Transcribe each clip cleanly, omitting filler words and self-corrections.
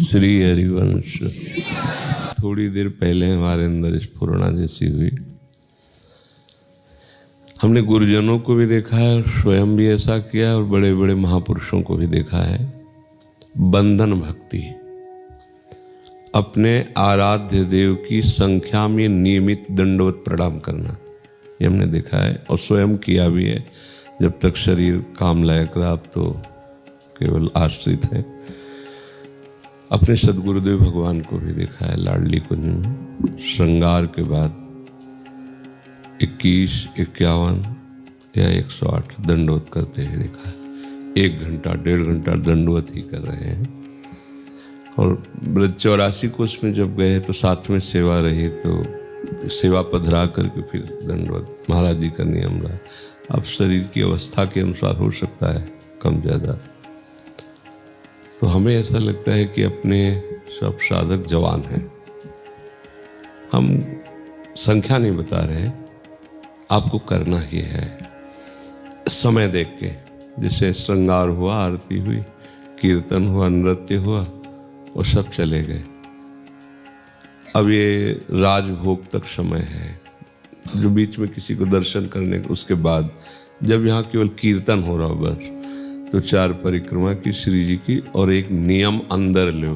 श्री हरिवंश। थोड़ी देर पहले हमारे अंदर स्फुरणा जैसी हुई। हमने गुरुजनों को भी देखा है और स्वयं भी ऐसा किया और बड़े बड़े महापुरुषों को भी देखा है। बंधन भक्ति, अपने आराध्य देव की संख्या में नियमित दंडवत प्रणाम करना, ये हमने देखा है और स्वयं किया भी है। जब तक शरीर काम लायक रहा, अब तो केवल आश्रित है। अपने सदगुरुदेव भगवान को भी देखा है लाडली कुंज में श्रृंगार के बाद 21, 51 या 108 दंडवत करते हुए देखा है। 1 घंटा 1.5 घंटा दंडवत ही कर रहे हैं। और ब्रज 84 को उसमें जब गए तो साथ में सेवा रही, तो सेवा पधरा करके फिर दंडवत महाराज जी का नियम रहा। अब शरीर की अवस्था के अनुसार हो सकता है कम ज़्यादा। तो हमें ऐसा लगता है कि अपने सब साधक जवान हैं। हम संख्या नहीं बता रहे, आपको करना ही है। समय देख के, जैसे श्रृंगार हुआ, आरती हुई, कीर्तन हुआ, नृत्य हुआ और सब चले गए। अब ये राजभोग तक समय है, जो बीच में किसी को दर्शन करने, उसके बाद जब यहाँ केवल कीर्तन हो रहा बस, तो 4 परिक्रमा की श्री जी की और एक नियम अंदर लो।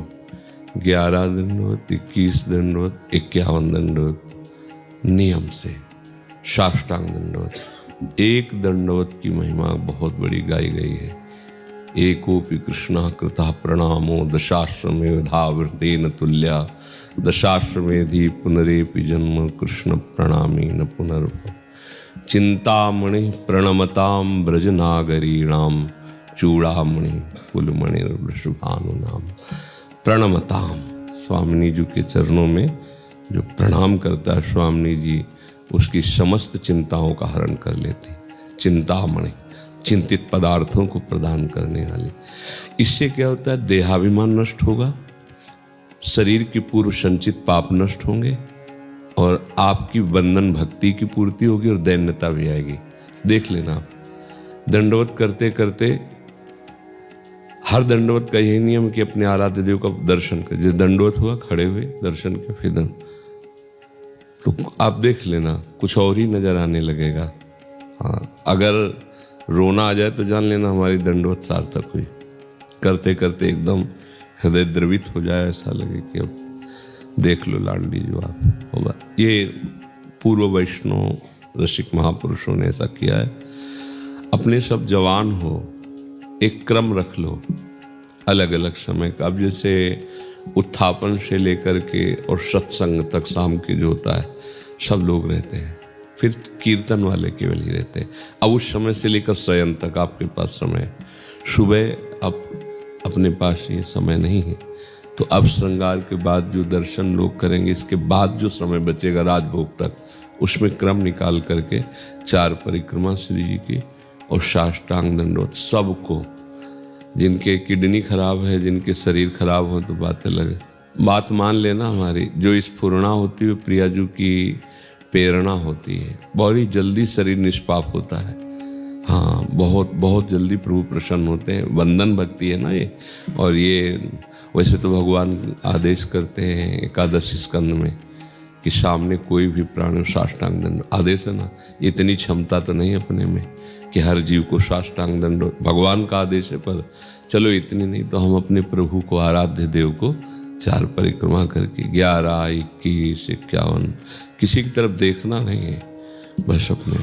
11 दंडवत, 21 दंडवत, 51 दंडवत नियम से, साष्टांग दंडवत। एक दंडवत की महिमा बहुत बड़ी गाई गई है। एकोपि कृष्णा कृता प्रणामो दशाश्रमे धावृतेन तुल्या, दशाश्रमेधि पुनरेपि जन्म कृष्ण प्रणामी न पुनर्भव। चिंतामणि प्रणमताम ब्रजनागरीणाम, चूड़ामणि कुलमणि वृषभानु नाम। प्रणमताम, स्वामिनी जी के चरणों में जो प्रणाम करता है स्वामिनी जी, उसकी समस्त चिंताओं का हरण कर लेती। चिंतामणि, चिंतित पदार्थों को प्रदान करने वाली। इससे क्या होता है? देहाभिमान नष्ट होगा, शरीर की पूर्व संचित पाप नष्ट होंगे और आपकी बंधन भक्ति की पूर्ति होगी और दैन्यता भी आएगी। देख लेना आप दंडवत करते करते, हर दंडवत का यही नियम कि अपने आराध्य देव का दर्शन कर। जब दंडवत हुआ, खड़े हुए दर्शन के फिर तो आप देख लेना कुछ और ही नजर आने लगेगा। हाँ, अगर रोना आ जाए तो जान लेना हमारी दंडवत सार्थक हुई। करते करते एकदम हृदय द्रवित हो जाए, ऐसा लगे कि अब देख लो लाडली जो आप होगा। ये पूर्व वैष्णव रसिक महापुरुषों ने ऐसा किया है। अपने सब जवान हो, एक क्रम रख लो अलग अलग समय का। अब जैसे उत्थापन से लेकर के और सत्संग तक शाम के जो होता है, सब लोग रहते हैं। फिर कीर्तन वाले केवल ही रहते हैं। अब उस समय से लेकर शयन तक आपके पास समय। सुबह अब अपने पास ये समय नहीं है, तो अब श्रृंगार के बाद जो दर्शन लोग करेंगे, इसके बाद जो समय बचेगा राजभोग तक, उसमें क्रम निकाल करके 4 परिक्रमा श्री जी की और साष्टांग दंडवत सबको। जिनके किडनी खराब है, जिनके शरीर खराब हो तो बात अलग है। बात मान लेना, हमारी जो स्फुरणा होती है प्रियाजू की प्रेरणा होती है। बड़ी जल्दी शरीर निष्पाप होता है। हाँ, बहुत बहुत जल्दी प्रभु प्रसन्न होते हैं। बंधन भक्ति है ना ये। और ये वैसे तो भगवान आदेश करते हैं 11 स्कंद में कि सामने कोई भी प्राणी साष्टांग दंड, आदेश है ना। इतनी क्षमता तो नहीं अपने में कि हर जीव को साष्टांग दंड, भगवान का आदेश है। पर चलो इतनी नहीं तो हम अपने प्रभु को, आराध्य देव को 4 परिक्रमा करके 11, 21, 51, किसी की तरफ देखना नहीं है। बस अपने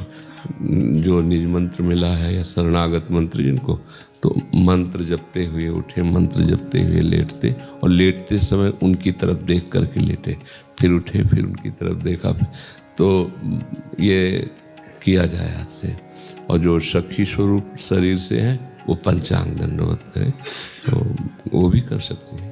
जो निज मंत्र मिला है या शरणागत मंत्र जिनको, तो मंत्र जपते हुए उठे, मंत्र जपते हुए लेटते, और लेटते समय उनकी तरफ देख करके लेटे, फिर उठे, फिर उनकी तरफ देखा। तो ये किया जाए हाथ से। और जो सखी स्वरूप शरीर से है वो पंचांग दंडवत करें, तो वो भी कर सकते हैं।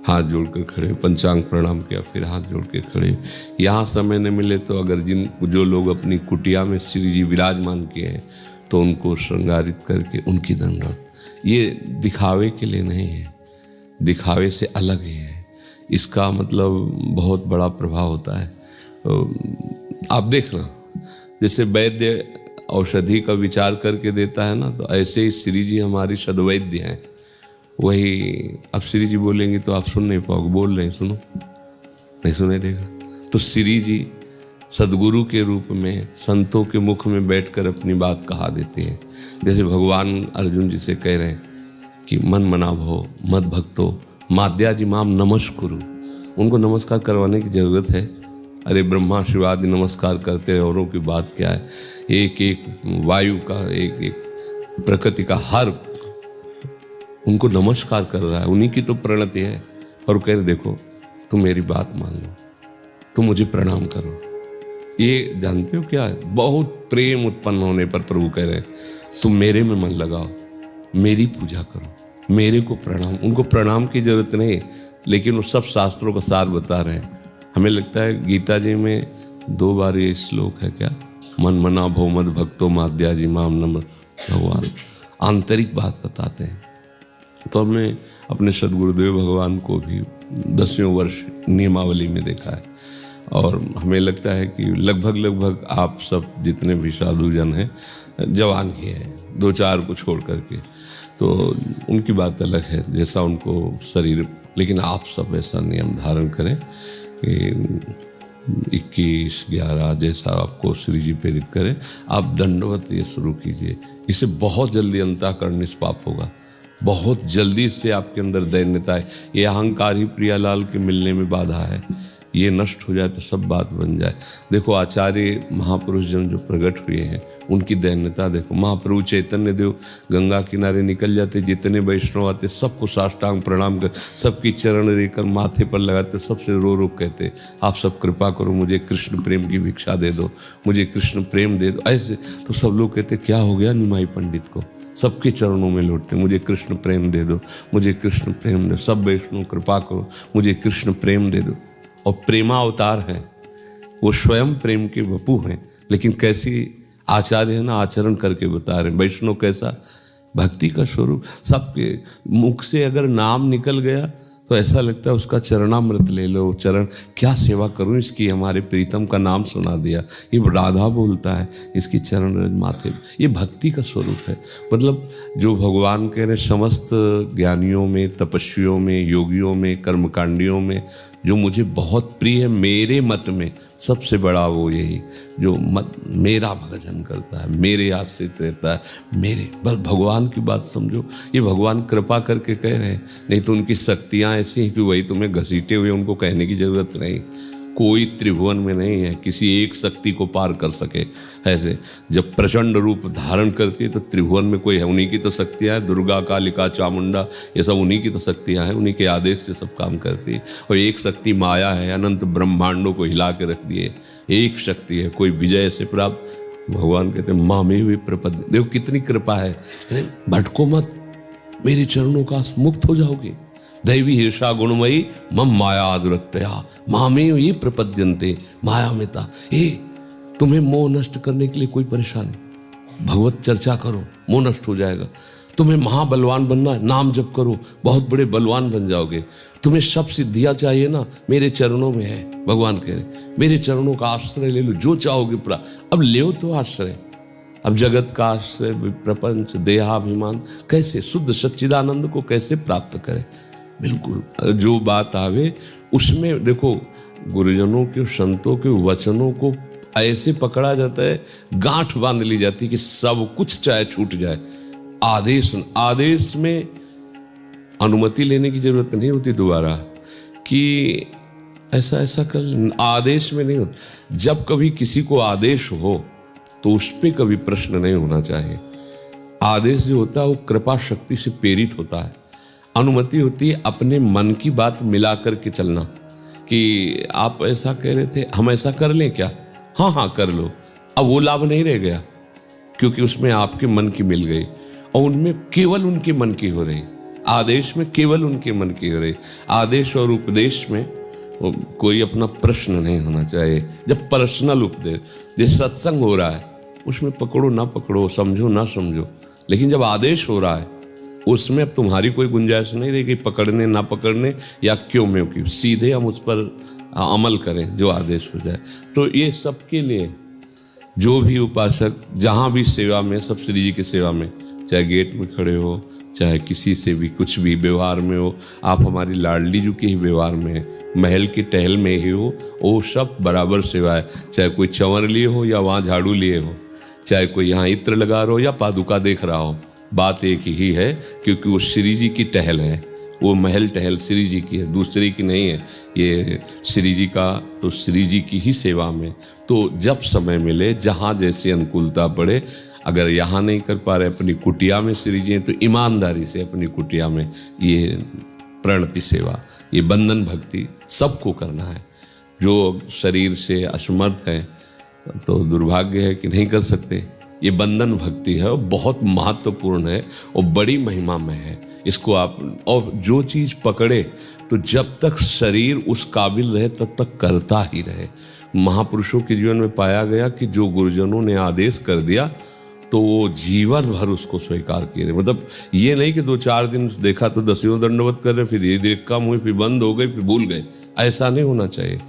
हाथ जोड़कर खड़े, पंचांग प्रणाम किया, फिर हाथ जोड़ के खड़े। यहाँ समय न मिले तो अगर जो लोग अपनी कुटिया में श्री जी विराजमान किए हैं, तो उनको श्रृंगारित करके उनकी दंडवत। ये दिखावे के लिए नहीं है, दिखावे से अलग ही है। इसका मतलब बहुत बड़ा प्रभाव होता है। आप देखना, जैसे वैद्य औषधि का विचार करके देता है ना, तो ऐसे ही श्री जी हमारी सद्वैद्य हैं। वही अब श्री जी बोलेंगे तो आप सुन नहीं पाओगे, बोल रहे हैं सुनो, नहीं सुने देगा। तो श्री जी सदगुरु के रूप में संतों के मुख में बैठकर अपनी बात कहा देते हैं। जैसे भगवान अर्जुन जी से कह रहे हैं कि मन मना भो मद भक्तो माद्याजी माम नमस्कुरु। उनको नमस्कार करवाने की जरूरत है? अरे ब्रह्मा शिव आदि नमस्कार करते हैं, औरों की बात क्या है। एक एक वायु का, एक एक प्रकृति का हर उनको नमस्कार कर रहा है, उन्हीं की तो प्रणति है। और कह रहे देखो तुम मेरी बात मान लो, तुम मुझे प्रणाम करो। ये जानते हो क्या है? बहुत प्रेम उत्पन्न होने पर प्रभु कह रहे हैं तुम मेरे में मन लगाओ, मेरी पूजा करो, मेरे को प्रणाम। उनको प्रणाम की जरूरत नहीं, लेकिन वो सब शास्त्रों का सार बता रहे हैं। हमें लगता है गीता जी में 2 बार ये श्लोक है क्या, मन मना भो मद भक्तो माद्याजी माम नम। भगवान आंतरिक बात बताते हैं। तो हमने अपने सदगुरुदेव भगवान को भी 10वें वर्ष नियमावली में देखा है, और हमें लगता है कि लगभग आप सब जितने भी साधुजन हैं जवान ही हैं, 2-4 को छोड़ करके, तो उनकी बात अलग है जैसा उनको शरीर। लेकिन आप सब ऐसा नियम धारण करें कि 21-11 जैसा आपको श्री जी प्रेरित करें, आप दंडवत ये शुरू कीजिए। इससे बहुत जल्दी अंतःकरण निष्पाप होगा, बहुत जल्दी इससे आपके अंदर दैन्यता है। ये अहंकार ही प्रियालाल के मिलने में बाधा है, ये नष्ट हो जाए तो सब बात बन जाए। देखो आचार्य महापुरुष जन जो प्रकट हुए हैं उनकी दैन्यता देखो। महाप्रभु चैतन्य देव गंगा किनारे निकल जाते, जितने वैष्णव आते सबको साष्टांग प्रणाम कर, सबकी चरण रेकर माथे पर लगाते, सबसे रो रो कहते आप सब कृपा करो, मुझे कृष्ण प्रेम की भिक्षा दे दो, मुझे कृष्ण प्रेम दे दो। ऐसे तो सब लोग कहते क्या हो गया निमाई पंडित को, सबके चरणों में लौटते मुझे कृष्ण प्रेम दे दो, मुझे कृष्ण प्रेम दो, सब वैष्णव कृपा करो, मुझे कृष्ण प्रेम दे दो। और प्रेमावतार हैं, वो स्वयं प्रेम के वपु हैं, लेकिन कैसी आचार्य है ना, आचरण करके बता रहे हैं। वैष्णव कैसा, भक्ति का स्वरूप। सबके मुख से अगर नाम निकल गया तो ऐसा लगता है उसका चरणामृत ले लो, चरण क्या सेवा करूं इसकी, हमारे प्रीतम का नाम सुना दिया, ये राधा बोलता है, इसकी चरण रज माथे। ये भक्ति का स्वरूप है। मतलब जो भगवान कह रहे समस्त ज्ञानियों में, तपस्वियों में, योगियों में, कर्मकांडियों में जो मुझे बहुत प्रिय है, मेरे मत में सबसे बड़ा वो यही जो मत मेरा भजन करता है, मेरे आश्रित रहता है, मेरे बस भगवान की बात समझो। ये भगवान कृपा करके कह रहे हैं, नहीं तो उनकी शक्तियाँ ऐसी हैं कि वही तुम्हें घसीटे हुए, उनको कहने की जरूरत नहीं। कोई त्रिभुवन में नहीं है किसी एक शक्ति को पार कर सके। ऐसे जब प्रचंड रूप धारण करती है तो त्रिभुवन में कोई है, उन्हीं की तो शक्तियाँ हैं, दुर्गा कालिका चामुंडा ये सब उन्हीं की तो शक्तियाँ हैं, उन्हीं के आदेश से सब काम करती है। और एक शक्ति माया है, अनंत ब्रह्मांडों को हिला के रख दिए, एक शक्ति है, कोई विजय से प्राप्त। भगवान कहते हैं माँ में हुई प्रपद, देखो कितनी कृपा है, भटको मत, मेरे चरणों का मुक्त हो जाओगे। दैवी हिर्षा गुणमयी मम माया दुरत्या मामे ये प्रपद्यन्ते माया मेता। तुम्हें मोह नष्ट करने के लिए कोई परेशानी, भगवत चर्चा करो, मोह नष्ट हो जाएगा। तुम्हें महाबलवान बनना है, नाम जप करो, बहुत बड़े बलवान बन जाओगे। तुम्हें सब सिद्धियां चाहिए ना, मेरे चरणों में है। भगवान कह रहे मेरे चरणों का आश्रय ले लो, जो चाहोगे अब ले तो आश्रय। अब जगत का आश्रय, प्रपंच, देहाभिमान कैसे, शुद्ध सच्चिदानंद को कैसे प्राप्त करें। बिल्कुल जो बात आवे उसमें देखो, गुरुजनों के संतों के वचनों को ऐसे पकड़ा जाता है, गांठ बांध ली जाती है कि सब कुछ चाहे छूट जाए। आदेश में अनुमति लेने की जरूरत नहीं होती दोबारा कि ऐसा ऐसा कर, आदेश में नहीं होता। जब कभी किसी को आदेश हो तो उस पर कभी प्रश्न नहीं होना चाहिए। आदेश जो होता है वो कृपा शक्ति से प्रेरित होता है। अनुमति होती है अपने मन की बात मिला करके चलना, कि आप ऐसा कह रहे थे, हम ऐसा कर लें क्या, हाँ हाँ कर लो। अब वो लाभ नहीं रह गया, क्योंकि उसमें आपके मन की मिल गई, और उनमें केवल उनके मन की हो रही, आदेश में केवल उनके मन की हो रही। आदेश और उपदेश में कोई अपना प्रश्न नहीं होना चाहिए। जब पर्सनल उपदेश, जैसे सत्संग हो रहा है, उसमें पकड़ो ना पकड़ो, समझो ना समझो, लेकिन जब आदेश हो रहा है उसमें अब तुम्हारी कोई गुंजाइश नहीं रहेगी पकड़ने ना पकड़ने या क्यों में क्यों, सीधे हम उस पर अमल करें जो आदेश हो जाए। तो ये सबके लिए जो भी उपासक जहाँ भी सेवा में, सब श्री जी की सेवा में, चाहे गेट में खड़े हो, चाहे किसी से भी कुछ भी व्यवहार में हो, आप हमारी लाडली जू के ही व्यवहार में, महल के टहल में ही हो, वो सब बराबर सेवा है। चाहे कोई चंवर लिए हो या वहाँ झाड़ू लिए हो, चाहे कोई यहाँ इत्र लगा रहा हो या पादुका देख रहा हो, बात एक ही है, क्योंकि वो श्री जी की टहल है। वो महल टहल श्री जी की है, दूसरे की नहीं है। ये श्री जी का तो श्री जी की ही सेवा में। तो जब समय मिले, जहाँ जैसे अनुकूलता पड़े, अगर यहाँ नहीं कर पा रहे अपनी कुटिया में श्री जी हैं, तो ईमानदारी से अपनी कुटिया में ये प्रणति सेवा, ये बंधन भक्ति सबको करना है। जो शरीर से असमर्थ है तो दुर्भाग्य है कि नहीं कर सकते। ये बंधन भक्ति है और बहुत महत्वपूर्ण है और बड़ी महिमामय है। इसको आप, और जो चीज़ पकड़े तो जब तक शरीर उस काबिल रहे तब तक करता ही रहे। महापुरुषों के जीवन में पाया गया कि जो गुरुजनों ने आदेश कर दिया तो वो जीवन भर उसको स्वीकार किए। मतलब ये नहीं कि 2-4 दिन देखा तो 10 दंडवत कर रहे, फिर धीरे धीरे कम हुई, फिर बंद हो गई, फिर भूल गए। ऐसा नहीं होना चाहिए।